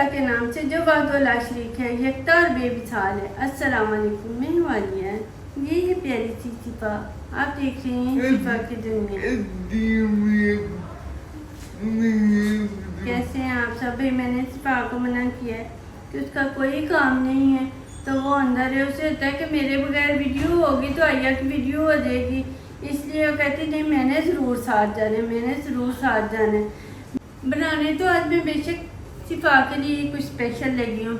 अल्लाह के नाम से जो वाला शरीक है, यकता और बेमिसाल है। अस्सलाम वालेकुम, मैं हूँ आलिया। ये है प्यारी सी शिफा, आप देख रहे हैं शिफा की दुनिया। कैसे हैं आप सब? भाई मैंने शिफा को मना किया है कि उसका कोई काम नहीं है, तो वो अंदर है। उसे होता है कि मेरे बगैर वीडियो होगी तो आलिया की वीडियो हो जाएगी, इसलिए वो कहती नहीं मैंने ज़रूर साथ जाना है, मैंने ज़रूर साथ जाना है। बनाने तो आज मैं बेशक शिफा के लिए कुछ स्पेशल लगी हूँ।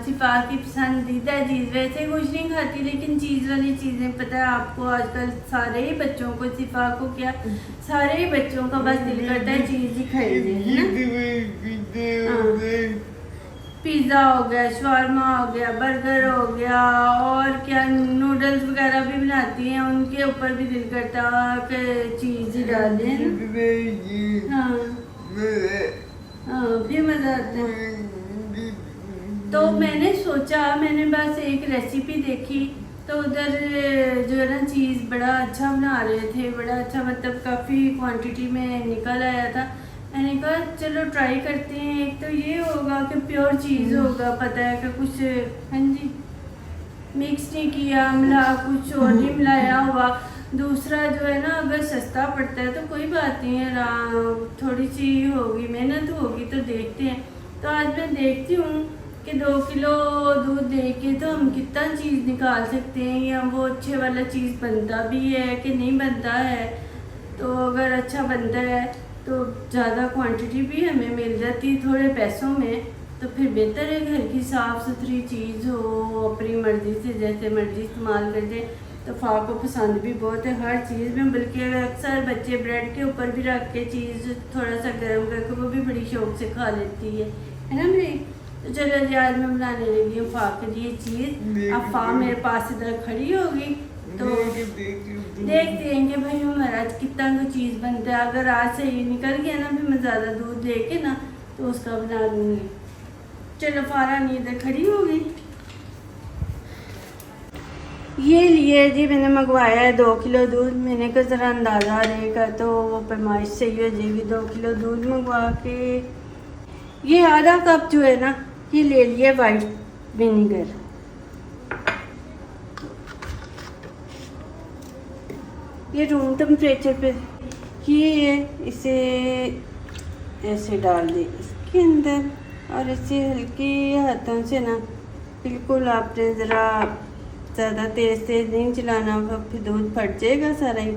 शिफा की पसंदीदा चीज़, वैसे कुछ नहीं खाती लेकिन चीज़ वाली चीज़ें, पता है आपको आजकल सारे ही बच्चों को, शिफा को क्या, सारे ही बच्चों का बस दिल करता है चीज़ ही खरीदे, है ना। पिज़्ज़ा हो गया, शवारमा हो गया, बर्गर हो गया, और क्या नूडल्स वगैरह भी बनाती हैं, उनके ऊपर भी दिल करता है कि चीज़ ही डाल दें। हाँ, भी मज़ा आता है। तो मैंने सोचा, मैंने बस एक रेसिपी देखी तो उधर जो है ना चीज़ बड़ा अच्छा बना रहे थे, बड़ा अच्छा, मतलब काफ़ी क्वांटिटी में निकल आया था। मैंने कहा चलो ट्राई करते हैं। एक तो ये होगा कि प्योर चीज़ होगा, पता है कि कुछ, हाँ जी, मिक्स नहीं किया, मिला कुछ और नहीं मिलाया हुआ। दूसरा जो है ना, अगर सस्ता पड़ता है तो कोई बात नहीं है, थोड़ी सी होगी, मेहनत होगी तो देखते हैं। तो आज मैं देखती हूँ कि 2 किलो दूध दे के तो हम कितना चीज़ निकाल सकते हैं, या वो अच्छे वाला चीज़ बनता भी है कि नहीं बनता है। तो अगर अच्छा बनता है तो ज़्यादा क्वांटिटी भी हमें मिल जाती थोड़े पैसों में, तो फिर बेहतर है घर की साफ़ सुथरी चीज़ हो, अपनी मर्ज़ी से जैसे मर्ज़ी इस्तेमाल कर दे। तो फा को पसंद भी बहुत है हर चीज़ में, बल्कि अक्सर बच्चे ब्रेड के ऊपर भी रख के चीज़ थोड़ा सा गर्म करके वो भी बड़ी शौक से खा लेती है ना मेरी। तो चलो जी, आज मैं बनाने लगी हूँ फा के लिए चीज़। अब फा मेरे पास इधर खड़ी होगी तो देखते हैं कि भाई हमारा आज कितना कोई चीज़ बनता है। अगर आज सही निकल गया ना, फिर मैं ज़्यादा दूध दे के ना तो उसका बना दूँगी। चलो फारा नहीं इधर खड़ी होगी। ये लिए जी, मैंने मंगवाया है 2 किलो दूध। मैंने कहा ज़रा अंदाज़ा रहेगा तो वो पैमाइश सही हो जाएगी। 2 किलो दूध मंगवा के ये आधा कप जो है ना, ये ले लिया वाइट विनीगर। ये रूम टेम्परेचर पे ये है, इसे ऐसे डाल दें इसके अंदर और इसे हल्के हाथों से ना, बिल्कुल आपने ज़रा ज़्यादा तेज़ नहीं चलाना, फिर दूध फट जाएगा सारा ही,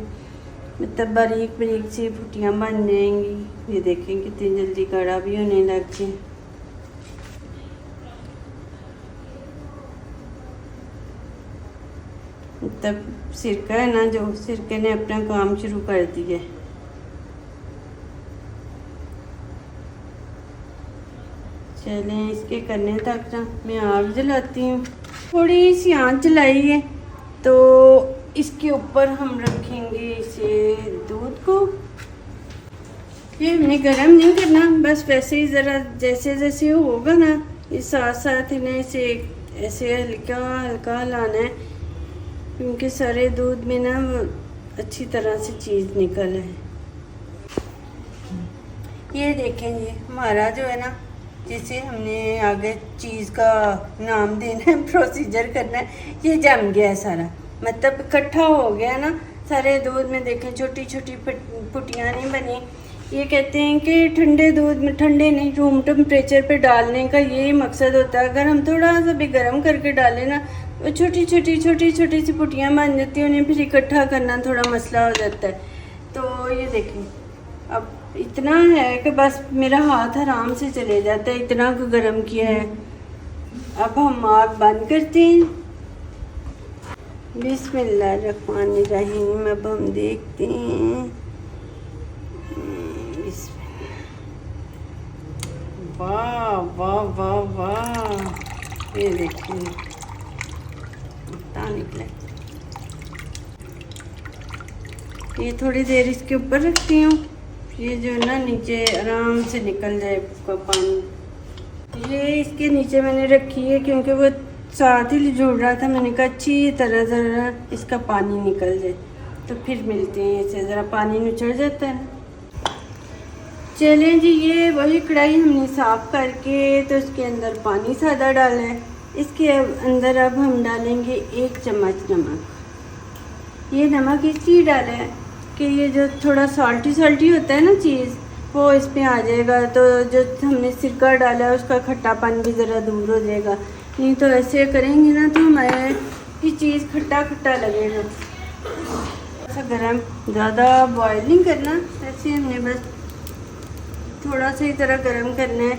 मतलब बारीक बारीक सी फुटियाँ बन जाएंगी। ये देखें कितनी जल्दी गाढ़ा भी होने लग जाए। मतलब सिरका है ना, जो सिरके ने अपना काम शुरू कर दिया। चलें इसके करने तक ना मैं आग जलाती हूँ। थोड़ी सी आंच जलाई है तो इसके ऊपर हम रखेंगे इसे दूध को। ये हमने गर्म नहीं करना, बस वैसे ही ज़रा जैसे जैसे होगा ना, ये साथ साथ इन्हें इसे ऐसे हल्का हल्का हिलाना है, क्योंकि सारे दूध में ना अच्छी तरह से चीज़ निकल है। ये देखेंगे हमारा जो है ना, जिसे हमने आगे चीज़ का नाम देना है, प्रोसीजर करना है, ये जम गया है सारा, मतलब इकट्ठा हो गया ना सारे दूध में। देखें छोटी छोटी पुटियाँ नहीं बनी। ये कहते हैं कि ठंडे दूध में, ठंडे नहीं, रूम टेम्परेचर पे डालने का यही मकसद होता है। अगर हम थोड़ा सा भी गर्म करके डालें ना, वो छोटी छोटी सी पुटियाँ बन जाती हैं, उन्हें फिर इकट्ठा करना थोड़ा मसला हो जाता है। तो ये देखें अब इतना है कि बस मेरा हाथ आराम से चले जाता है, इतना को गर्म किया है। अब हम आग बंद करते हैं। बिस्मिल्लाहिर्रहमानिर्रहीम। अब हम देखते हैं। वाह वाह वाह वाह, ये देखिए निकला। ये थोड़ी देर इसके ऊपर रखती हूँ, ये जो है ना नीचे आराम से निकल जाए उसका पानी। ये इसके नीचे मैंने रखी है क्योंकि वो साथ ही जुड़ रहा था। मैंने कहा अच्छी तरह ज़रा इसका पानी निकल जाए तो फिर मिलते हैं। इसे ज़रा पानी निचड़ जाता है। चलें जी, ये वही कढ़ाई हमने साफ करके तो उसके अंदर पानी सादा डाला है। इसके अंदर अब हम डालेंगे 1 चम्मच नमक। ये नमक इसलिए डाला है कि ये जो थोड़ा सॉल्टी सॉल्टी होता है ना चीज़, वो इस पे आ जाएगा, तो जो हमने सिरका डाला है उसका खट्टापन भी ज़रा दूर हो जाएगा। नहीं तो ऐसे करेंगे ना तो हमारे की चीज़ खट्टा खट्टा लगेगा। ऐसा गरम ज़्यादा बॉयल नहीं करना, ऐसे हमने बस थोड़ा सा ही तरह गरम करना है।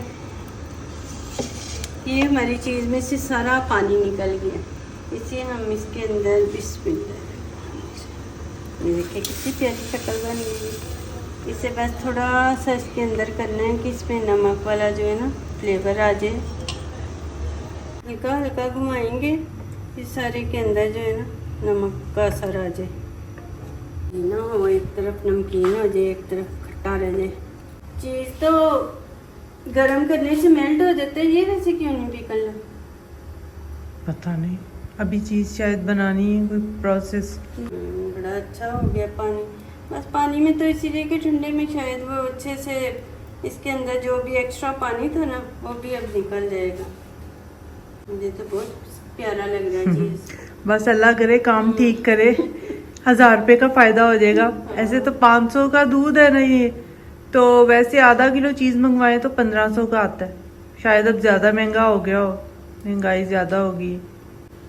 ये हमारी चीज़ में से सारा पानी निकल गया, इसे हम इसके अंदर बिस्मिल्लाह, ये देखिए कितनी प्यारी शक्ल बन गई। इसे बस थोड़ा सा इसके अंदर करना है कि इसमें नमक वाला जो है ना फ्लेवर आ जाए। हल्का हल्का घुमाएंगे, इस सारे के अंदर जो है ना नमक का असर आ जाए, ना हो एक तरफ नमकीन हो जाए एक तरफ खट्टा रह जाए। चीज़ तो गरम करने से मेल्ट हो जाते हैं, ये वैसे क्यों नहीं पिघल? पता नहीं, अभी चीज़ शायद बनानी है कोई प्रोसेस। बड़ा अच्छा हो गया पानी। बस पानी में तो इसीलिए कि ठंडे में शायद वो अच्छे से इसके अंदर जो भी एक्स्ट्रा पानी था ना वो भी अब निकल जाएगा। मुझे तो बहुत प्यारा लग रहा है चीज़। बस अल्लाह करे काम ठीक करे, 1000 रुपये का फ़ायदा हो जाएगा। ऐसे तो 500 का दूध है ना ये, तो वैसे आधा किलो चीज़ मंगवाए तो 1500 का आता है। शायद अब ज़्यादा महंगा हो गया हो, महंगाई ज़्यादा होगी।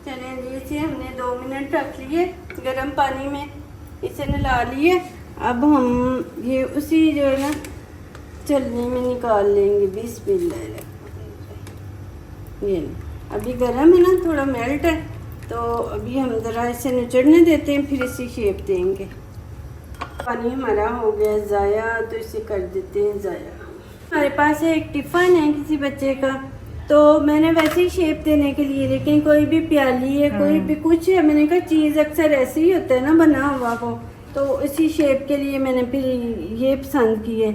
चलें जी, इसे हमने 2 मिनट रख लिए गर्म पानी में, इसे नला लिए। अब हम ये उसी जो है ना चलनी में निकाल लेंगे। बिस्मिल्लाह। ये अभी गर्म है ना, थोड़ा मेल्ट है, तो अभी हम ज़रा इसे निचड़ने देते हैं, फिर इसी शेप देंगे। पानी हमारा हो गया ज़ाया, तो इसे कर देते हैं ज़ाया। हमारे पास एक टिफ़न है किसी बच्चे का, तो मैंने वैसे ही शेप देने के लिए, लेकिन कोई भी प्याली है कोई भी कुछ है, मैंने कहा चीज़ अक्सर ऐसे ही होता है ना बना हुआ वो, तो इसी शेप के लिए मैंने फिर ये पसंद की है।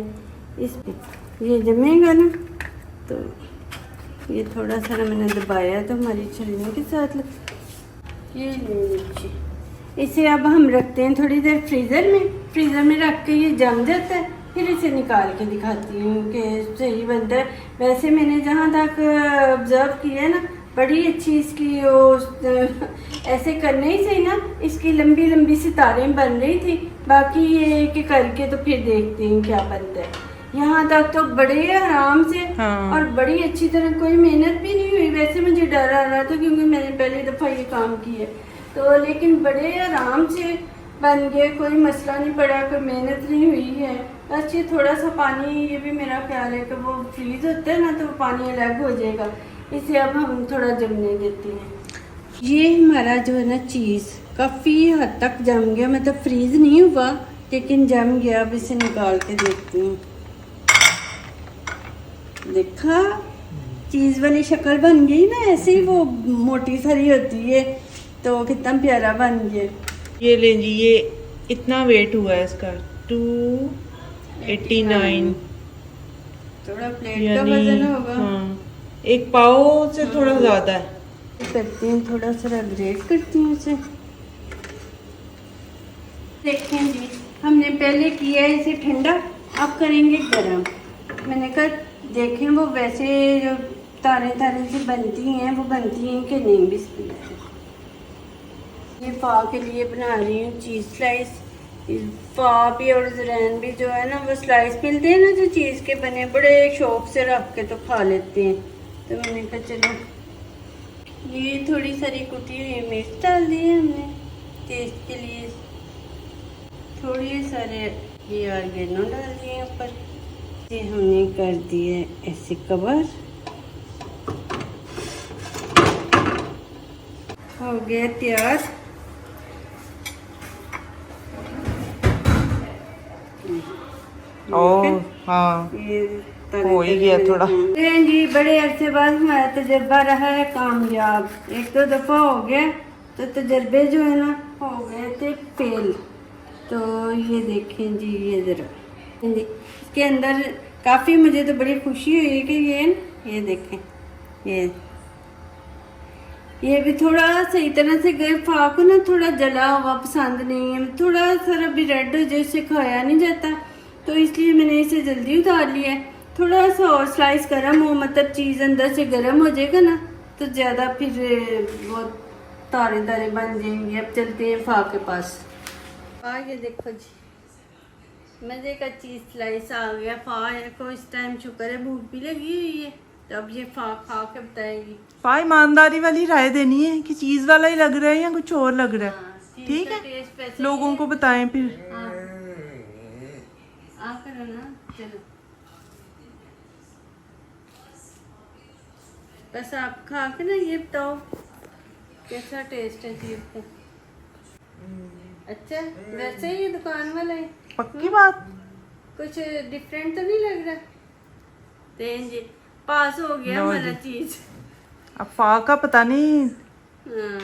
इस पे ये जमेगा ना, तो ये थोड़ा सा मैंने दबाया तो हमारी छलनी के साथ ये नीचे। इसे अब हम रखते हैं थोड़ी देर फ्रीज़र में। फ्रीज़र में रख के ये जम जाता है, फिर इसे निकाल के दिखाती हूँ कि सही बनता है। वैसे मैंने जहाँ तक ऑब्ज़र्व किया है ना, बड़ी अच्छी इसकी ऐसे करने ही से ना इसकी लंबी लंबी सितारें बन रही थी। बाकी ये कि करके तो फिर देखते हैं क्या बनता है। यहाँ तक तो बड़े आराम से और बड़ी अच्छी तरह, कोई मेहनत भी नहीं हुई। वैसे मुझे डर आ रहा था क्योंकि मैंने पहली दफ़ा ये काम किया, तो लेकिन बड़े आराम से बन गए, कोई मसला नहीं पड़ा, कोई मेहनत नहीं हुई है। बस ये थोड़ा सा पानी, ये भी मेरा ख्याल है कि वो फ्रीज़ होता है ना तो पानी अलग हो जाएगा। इसे अब हम थोड़ा जमने देते हैं। ये हमारा जो है ना चीज़ काफ़ी हद तक जम गया, मतलब फ्रीज़ नहीं हुआ लेकिन जम गया। अब इसे निकाल के देखती हूँ। देखा चीज़ वाली शक्ल बन गई ना, ऐसे ही वो मोटी सारी होती है, तो कितना प्यारा बन गया। ये ले जी, ये इतना वेट हुआ है इसका 289, थोड़ा प्लेट का वजन होगा। हाँ, 1 पाव से थोड़ा ज़्यादा है। करती हूँ थोड़ा सा ग्रेट करती हूँ इसे। देखें जी, हमने पहले किया है इसे ठंडा, अब करेंगे गरम। मैंने कहा देखें वो वैसे जो तारे तारे से बनती हैं वो बनती हैं कि नहीं। बिस्मिल्लाह। ये पा के लिए बना रही हूँ चीज़ स्लाइस। पा भी और ज़रैन भी जो है ना वो स्लाइस मिलते हैं ना जो चीज़ के बने, बड़े शौक से रख के तो खा लेते हैं। तो मैंने कहा चलो ये थोड़ी सारी कुटी हुई मिर्च डाल दी है हमने टेस्ट के लिए, थोड़ी सारे ये ऑर्गेनो डाल दिए ऊपर। ये हमने कर दिए ऐसे कवर। हो गया तैयार। ओह हाँ, ये हो ही गया थोड़ा। जी बड़े अरसे बाद हमारा तजर्बा रहा है कामयाब। एक दो दफ़ा हो गया तो तजर्बे जो है ना हो गए थे फेल। तो ये देखें जी, ये ज़रा इसके अंदर काफ़ी मुझे तो बड़ी खुशी हुई कि ये देखें, ये भी थोड़ा सही तरह से गए। फाक ना थोड़ा जला हुआ पसंद नहीं है, थोड़ा सा भी रेड हो जाए, इससे खाया नहीं जाता। तो इसलिए मैंने इसे जल्दी उतार लिया है। थोड़ा सा और स्लाइस गर्म हो, मतलब चीज़ अंदर से गर्म हो जाएगा ना, तो ज़्यादा फिर बहुत तारे तारे बन जाएंगे। अब चलते हैं फा के पास। ये देखो जी, मज़े का चीज़ स्लाइस आ गया। फा को इस टाइम शुक्र है भूख भी लगी हुई है, तो अब ये फा खा के बताएगी। फा ईमानदारी वाली राय देनी है कि चीज वाला ही लग रहा है या कुछ और लग रहा है। हाँ, चीज़ ठीक का है, टेस्ट वैसे लोगों ही को है। बताएं फिर। हाँ, आ करो ना, चलो बस आप खा के ना ये बताओ कैसा टेस्ट है चीज़ का। अच्छा, वैसे ही दुकान वाला है, पक्की बात। कुछ डिफरेंट तो नहीं लग रहा। तेन जी पास हो गया लो हमारा जी। चीज। अब फा का पता नहीं हाँ,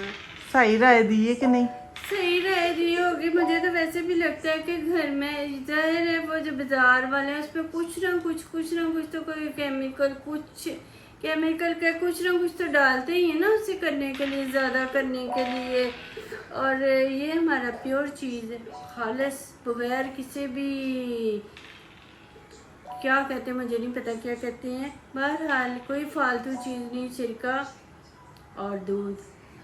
सही राय दी है कि नहीं। सही रह रही होगी। मुझे तो वैसे भी लगता है कि घर में जाहिर है वो जो बाजार वाले हैं उस पर कुछ ना कुछ तो कोई केमिकल का कुछ ना कुछ तो डालते ही है ना, उसे करने के लिए, ज़्यादा करने के लिए। और ये हमारा प्योर चीज़ है, खालिस, बगैर किसी भी, क्या कहते हैं मुझे नहीं पता क्या कहते हैं, बहरहाल कोई फालतू चीज़ नहीं, सिरका और दूध,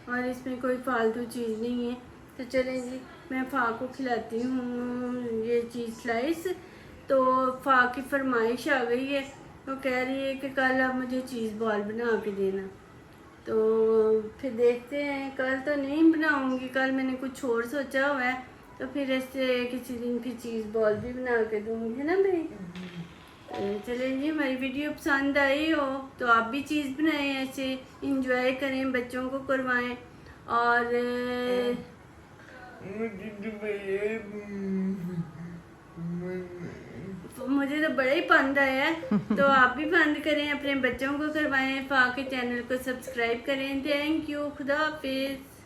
और इसमें कोई फालतू चीज़ नहीं है। तो चलें जी, मैं फ़ा को खिलाती हूँ ये चीज़ स्लाइस। तो फ़ा की फरमाइश आ गई है, वो कह रही है कि कल आप मुझे चीज़ बॉल बना के देना। तो फिर देखते हैं, कल तो नहीं बनाऊंगी, कल मैंने कुछ और सोचा हुआ है, तो फिर ऐसे किसी दिन फिर चीज़ बॉल भी बना के दूँगी, है ना भाई। तो चलें जी, हमारी वीडियो पसंद आई हो तो आप भी चीज़ बनाएं, ऐसे इंजॉय करें, बच्चों को करवाएं। और मुझे तो बड़ा ही पसंद आया है, तो आप भी पसंद करें, अपने बच्चों को करवाएं, फ़ा के चैनल को सब्सक्राइब करें। थैंक यू, खुदा हाफिज़।